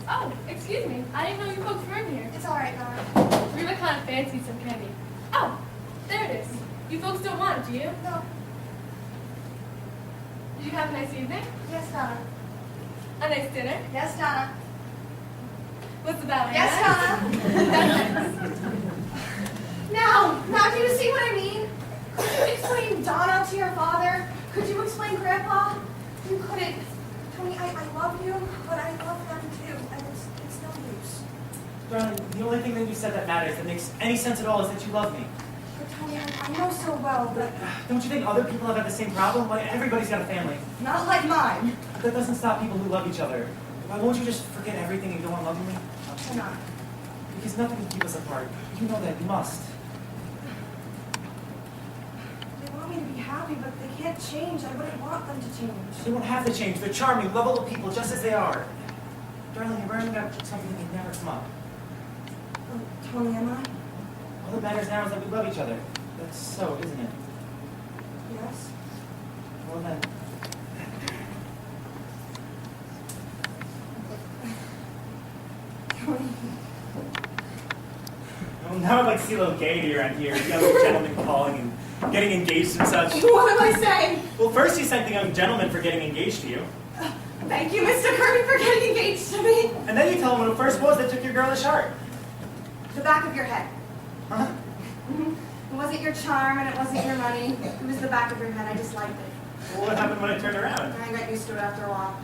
Oh, excuse me. I didn't know you folks were in here. It's all right, Donna. We might kind of fancy some candy. Oh, there it is. You folks don't want it, do you? No. Did you have a nice evening? Yes, Donna. A nice dinner? Yes, Donna. What's the ballet? Yes, Donna. Now, do you see what I mean? Could you explain Donna to your father? Could you explain Grandpa? You couldn't. Tony, I love you, but I love them too, and it's no use. Darling, the only thing that you said that matters, that makes any sense at all, is that you love me. But Tony, I know so well that... Don't you think other people have had the same problem? Like, everybody's got a family. Not like mine. That doesn't stop people who love each other. Why won't you just forget everything and go on loving me? I cannot. Because nothing can keep us apart. You know that. You must. They want me to be happy, but they can't change. I wouldn't want them to change. They won't have to change. They're charming, lovable people just as they are. Darling, you're worrying about something that can never come up. Oh, Tony, am I? All that matters now is that we love each other. That's so, isn't it? Yes. Well then. Tony. Well, now I'd like to see a little gaiety around here. Young gentlemen calling and getting engaged and such. What am I saying? Well, first you thanked the young gentleman for getting engaged to you. Thank you, Mr. Kirby, for getting engaged to me. And then you tell him what it first was that took your girlish heart. The back of your head. Huh? It wasn't your charm and it wasn't your money. It was the back of your head. I just liked it. Well, what happened when I turned around? I got used to it after a while.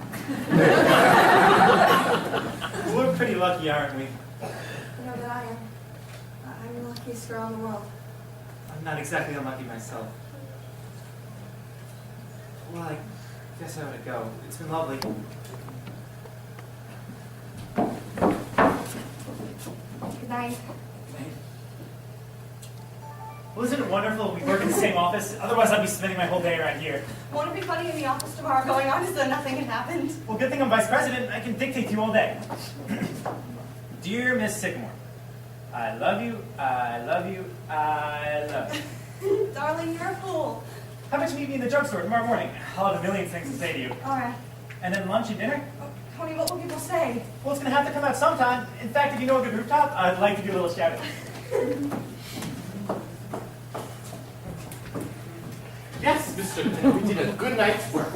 Well, we're pretty lucky, aren't we? You know that I am. I'm the luckiest girl in the world. I'm not exactly unlucky myself. Well, I guess I ought to go. It's been lovely. Good night. Well, isn't it wonderful we work in the same office? Otherwise, I'd be spending my whole day around here. Won't it be funny in the office tomorrow going on as though nothing had happened? Well, good thing I'm vice president. I can dictate to you all day. Dear Miss Sycamore, I love you, I love you, I love you. Darling, you're a fool. How about you meet me in the drugstore tomorrow morning? I'll have a million things to say to you. All right. And then lunch and dinner? Oh, Tony, what will people say? Well, it's going to have to come out sometime. In fact, if you know a good rooftop, I'd like to do a little shouting. Yes, Mr. Lieutenant, we did a good night's work.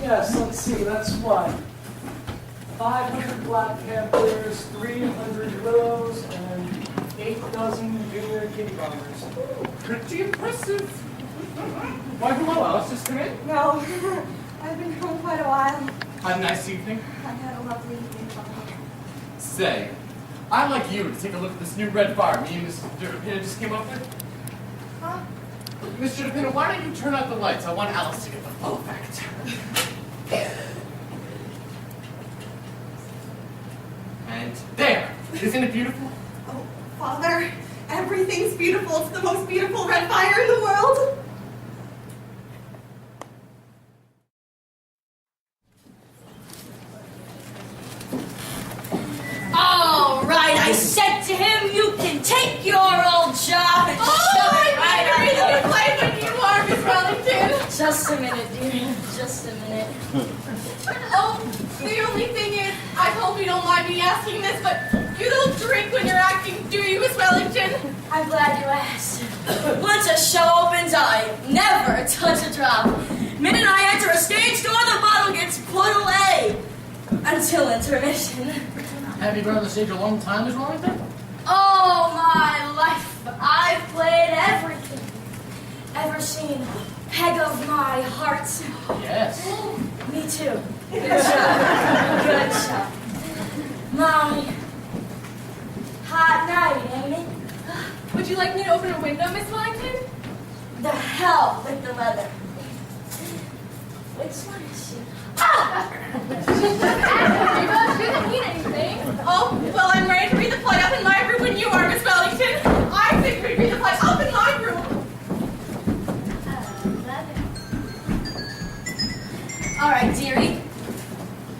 Yes, let's see, that's what? 500 black panthers, 300 willows, and 8 dozen junior kitty bombers. Pretty impressive. Why, hello, Alice, just come in. No, I've been home quite a while. Had a nice evening. I had a lovely evening. Say, I'd like you to take a look at this new red bar me and Mr. DePina just came up with. Huh? Mr. DePina, why don't you turn out the lights? I want Alice to get the full effect. And there! Isn't it beautiful? Oh, Father, everything's beautiful. It's the most beautiful red fire in the world. All right, I said to him, you can take your old job and shove it right I on. play when you are, Miss Wellington. Just a minute, dear. Just a minute. Oh, the only thing is, I hope you don't mind me asking this, but you don't drink when you're acting, do you, Miss Wellington? I'm glad you asked. Once a show opens, I never touch a drop. Minute I enter a stage door, the bottle gets put away. Until intermission. Have you been on the stage a long time, Miss Wellington? All my life, I've played everything. Ever seen Peg of My Heart? Yes. Me too. Good job. Good job. My hot night, ain't it? Would you like me to open a window, Miss Wellington? The hell with the weather. Which one is she? Ah! She doesn't mean anything. Oh, well, I'm ready to read the play up in my room when you are, Miss Wellington. I think we read the play up in my room. All right, dearie.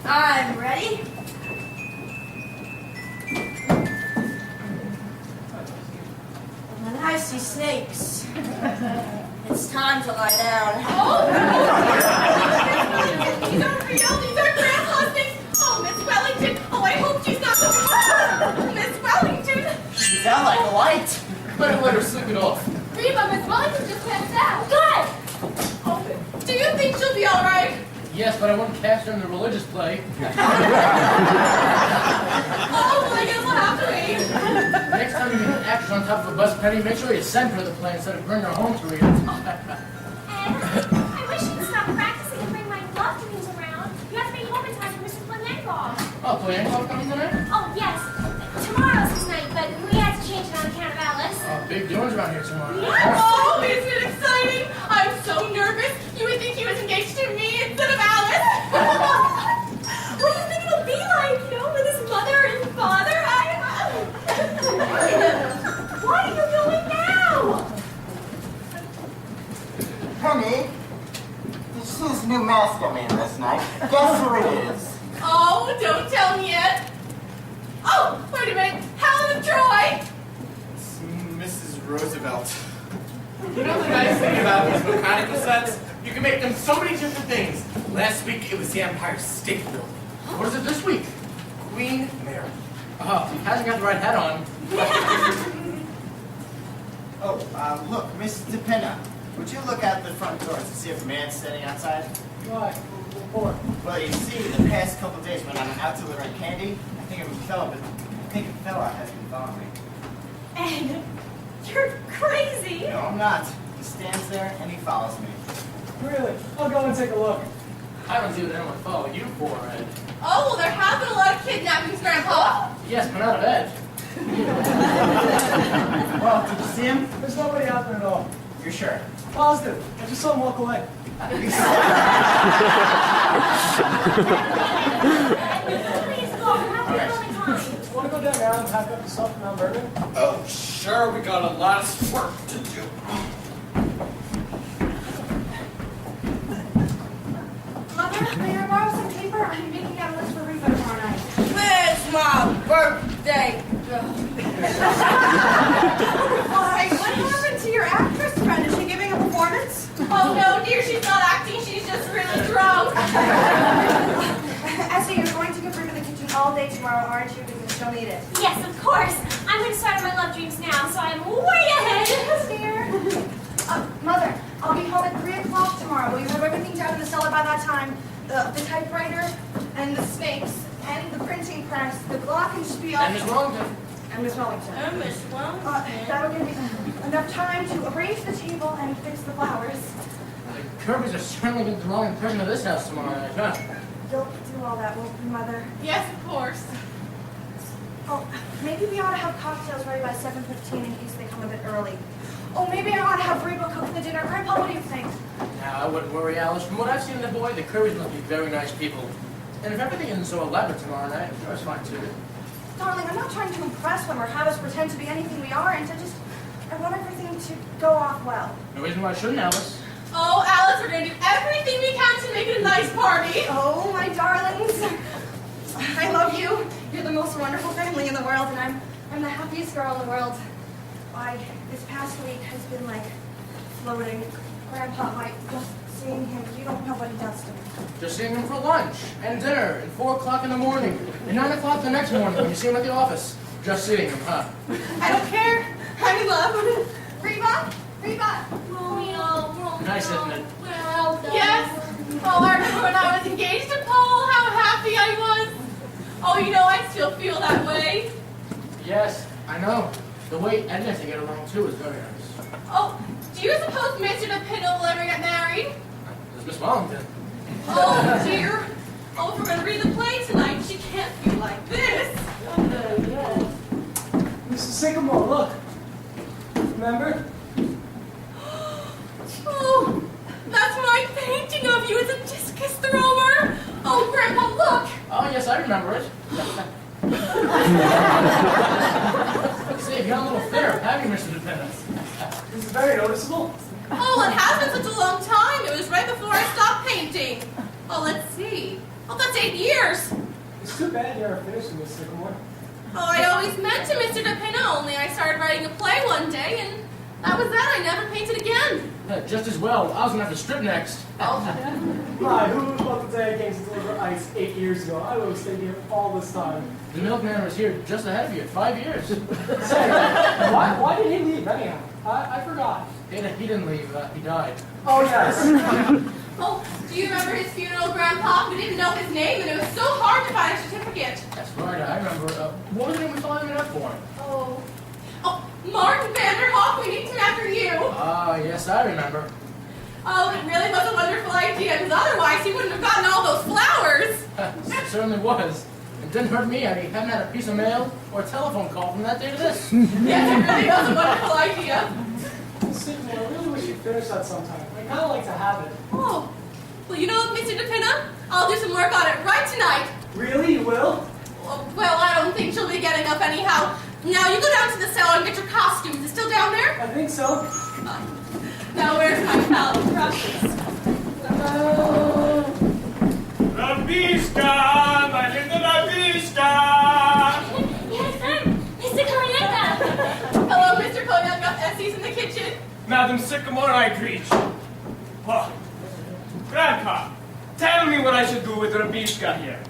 I'm ready. And I see snakes. It's time to lie down. Oh, these are real. These are grandpa snakes. Oh, Miss Wellington. Better let her sleep it off. Reba, Miss Wellington just passed out. Good! Oh, do you think she'll be all right? Yes, but I wouldn't cast her in the religious play. Oh, well, I guess we'll have to wait. Next time you meet an actress on top of a bus, Penny, make sure you send her the play instead of bring her home to read it. And I wish you'd stop practicing and bring my love dreams around. You have to be home in time for Mrs. Flamingo. Oh, play ain't coming tonight? Oh, yes. Tomorrow's his night, but we had to change it on account of Alice. Oh, big doings around here tomorrow. Oh, isn't it exciting? I'm so nervous. You would think he was engaged to me instead of Alice. What do you think it'll be like, with his mother and father? What are you doing now? Penny, she's new master man this night. Guess who it is? Oh, don't tell me yet. Oh, wait a minute. Helen of Troy. It's Mrs. Roosevelt. You know the nice thing about these mechanical sets? You can make them so many different things. Last week it was the Empire State Building. What is it this week? Queen Mary. Oh, he hasn't got the right hat on. Look, Mrs. DePinna, would you look out the front doors to see if a man's standing outside? Why? Report. Well, you see, the past couple days when I'm out delivering candy, I think a fella has been following me. Ed, you're crazy. No, I'm not. He stands there and he follows me. Really? I'll go and take a look. I don't see what anyone would follow you for, Ed. Oh, well, there have been a lot of kidnappings, Grandpa. Yes, but not of Ed. Well, did you see him? There's nobody out there at all. You're sure? Positive. I just saw him walk away. Please go. We're not Okay. really time. Want to go down now and pack up the stuff from Mount Vernon? Oh, sure, we got a lot of work to do. Mother, may I borrow some paper? I'm making out a list for Reba tomorrow night. It's my birthday. Why, what happened to your actress friend? Is she giving a performance? Oh, no, dear, she's not acting. She's just really drunk. Essie, you're going to give Reba the kitchen all day tomorrow, aren't you? Because she'll need it. Yes, of course. I'm going to start on my love dreams now, so I'm way ahead. Yes, dear. Mother, I'll be home at 3 o'clock tomorrow. Will you have everything down in the cellar by that time? The typewriter, and the snakes, and the printing press, the glockenspiel, And Miss Wellington. and Miss Wellington. Oh, Miss Wellington. That'll give me enough time to arrange the table and fix the flowers. The Kirby's are certainly getting the wrong impression of this house tomorrow night, huh? You'll do all that, won't you, Mother? Yes, of course. Oh, maybe we ought to have cocktails ready by 7:15 in case they come a bit early. Oh, maybe I ought to have Reba cook the dinner. Grandpa, what do you think? Now, I wouldn't worry, Alice. From what I've seen of the boy, the Kirby's must be very nice people. And if everything isn't so elaborate tomorrow night, I'm sure it's fine too. Darling, I'm not trying to impress them or have us pretend to be anything we aren't. I want everything to go off well. No reason why I shouldn't, Alice. Oh, Alice, we're going to do everything we can to make it a nice party. Oh, my darlings. I love you. You're the most wonderful family in the world, and I'm the happiest girl in the world. Why, this past week has been like floating. Grandpa, just seeing him, you don't know what he does to me. Just seeing him for lunch and dinner and 4 o'clock in the morning and 9 o'clock the next morning when you see him at the office. Just seeing him, huh? I don't care. I'm in love. Reba? Romeo. Nice, isn't it? Well done. Yes. Oh, I remember when I was engaged to Paul, how happy I was. Oh, I still feel that way. Yes, I know. The way Ed and I get along too is very nice. Oh, do you suppose Mr. DePinna will ever get married? There's Miss Wellington. Oh, dear. Oh, if we're going to read the play tonight, she can't feel like this. Mrs. Sycamore, look. Remember? Oh, that's my painting of you as a discus thrower. Oh, Grandpa, look. Oh, yes, I remember it. See, you got a little fair, haven't you, Mr. Dependence? This is very noticeable. Oh, it has been such a long time. It was right before I stopped painting. Oh, let's see. Oh, that's 8 years. It's too bad you're finishing this, Sycamore. Oh, I always meant to, Mr. DePinna, only I started writing a play one day, and That was that. I never painted again. Just as well. I was gonna have to strip next. Oh, My, who would have thought the day I came to deliver ice 8 years ago? I was thinking it all this time. The milkman was here just ahead of you, 5 years. Say, why did he leave anyhow? I forgot. He didn't leave. He died. Oh, yes. oh, do you remember his funeral, Grandpa? We didn't know his name, and it was so hard to find a certificate. That's right. I remember. What was the name we followed him up for? Oh, Martin Vanderhoff. We named him after you. Ah, yes, I remember. Oh, it really was a wonderful idea, because otherwise he wouldn't have gotten all those flowers. It certainly was. It didn't hurt me. I hadn't had a piece of mail or a telephone call from that day to this. Yes, it really was a wonderful idea. Sycamore, I really wish you'd finish that sometime. I kind of like to have it. Oh, well, you know, Mr. DePinna, I'll do some work on it right tonight. Really? You will? Well, I don't think she'll be getting up anyhow. Now, you go down to the cellar and get your costumes. It's still down there? I think so. Now, where's my pal? Rabishka! My little Rabishka! Yes, Mr. Kolyeka. Hello, Mr. Kolyeka. Essie's in the kitchen. Madam Sycamore, I greet you. Oh. Grandpa, tell me what I should do with Rabishka here.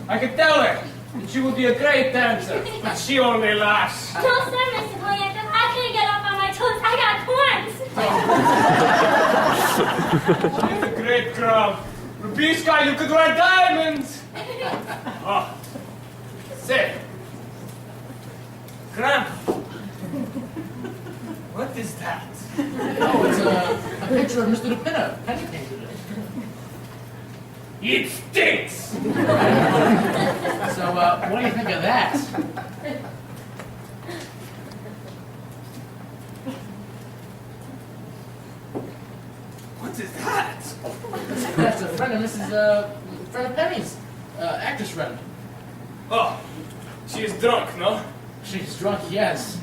I can tell her that she will be a great dancer, but she only laughs. No, sir, Mr. Kolyeka. I couldn't get up on my toes. I got corns. She's a great girl. Rabishka, you could wear diamonds. Oh. Say, Grandpa, what is that? Oh, it's a picture of Mr. DePinna. Penny painted it. It stinks! So, what do you think of that? What is that? That's a friend of friend of Penny's, actress friend. Oh, she is drunk, no? She's drunk, yes.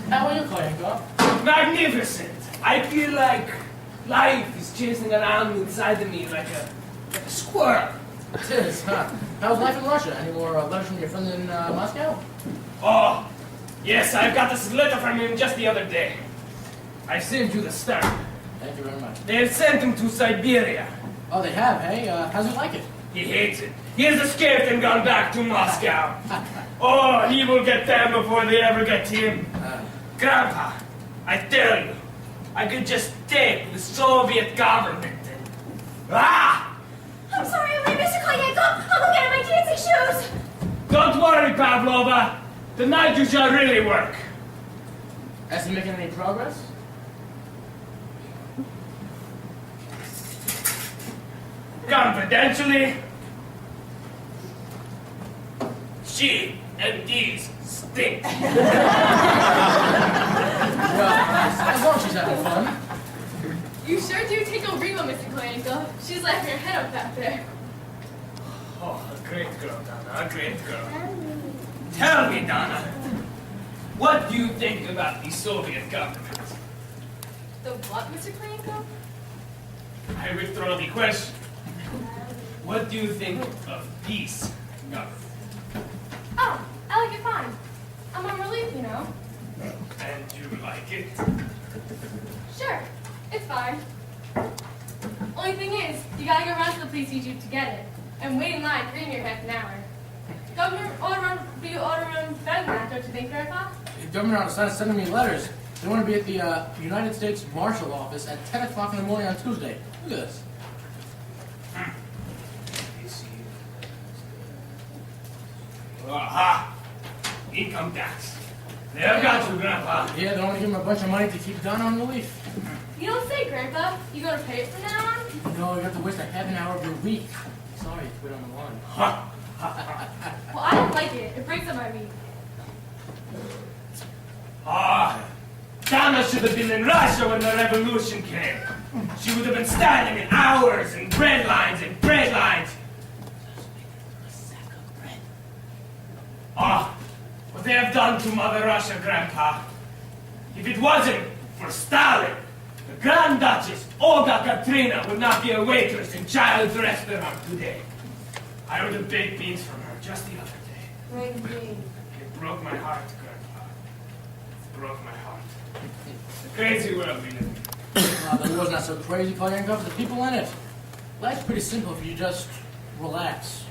How are you, Koyenko? Magnificent! I feel like life is chasing around inside of me like a squirrel. It is, huh? How's life in Russia? Any more letters from your friend in Moscow? Oh, yes, I got this letter from him just the other day. I sent you the stamp. Thank you very much. They have sent him to Siberia. Oh, they have, hey? How's he like it? He hates it. He has escaped and gone back to Moscow. Oh, he will get them before they ever get him. Grandpa, I tell you, I could just take the Soviet government and... Ah! I'm sorry, I'm late, Mr. Kolyeka. I'll go get my dancing shoes. Don't worry, Pavlova. Tonight you shall really work. Has he making any progress? Confidentially, she and these stink. Well, as long as she's having fun. You sure do tickle Rima, Mr. Koyenko. She's laughing her head up back there. Oh, a great girl, Donna, a great girl. Tell me, Donna, what do you think about the Soviet government? The what, Mr. Koyenko? I withdraw the question. What do you think of peace government? Oh, I like it fine. I'm on relief, you know. And you like it? Sure, it's fine. Only thing is, you gotta go run to the police jeep to get it, and wait in line for near half an hour. Governor ought to be ordering better than that, don't you think, Grandpa? The government ought to sending me letters. They want to be at the United States Marshal Office at 10 o'clock in the morning on Tuesday. Look at this. Aha! Income tax. They have got you, Grandpa. Yeah, they want to give him a bunch of money to keep Donna on relief. You don't say, Grandpa. You gonna pay it from now on? No, you have to waste a half an hour of your week. Sorry to quit on the line. Ha! Well, I don't like it. It breaks up my meat. Ah! Donna should have been in Russia when the revolution came. She would have been standing in hours and bread lines and bread lines. Ah, what they have done to Mother Russia, Grandpa. If it wasn't for Stalin, the Grand Duchess Olga Katrina would not be a waitress in Child's restaurant today. I would have baked beans from her just the other day. It broke my heart, Grandpa. It broke my heart. The crazy world we live in. The war's not so crazy, Kalyankov. The people in it. Life's pretty simple if you just relax.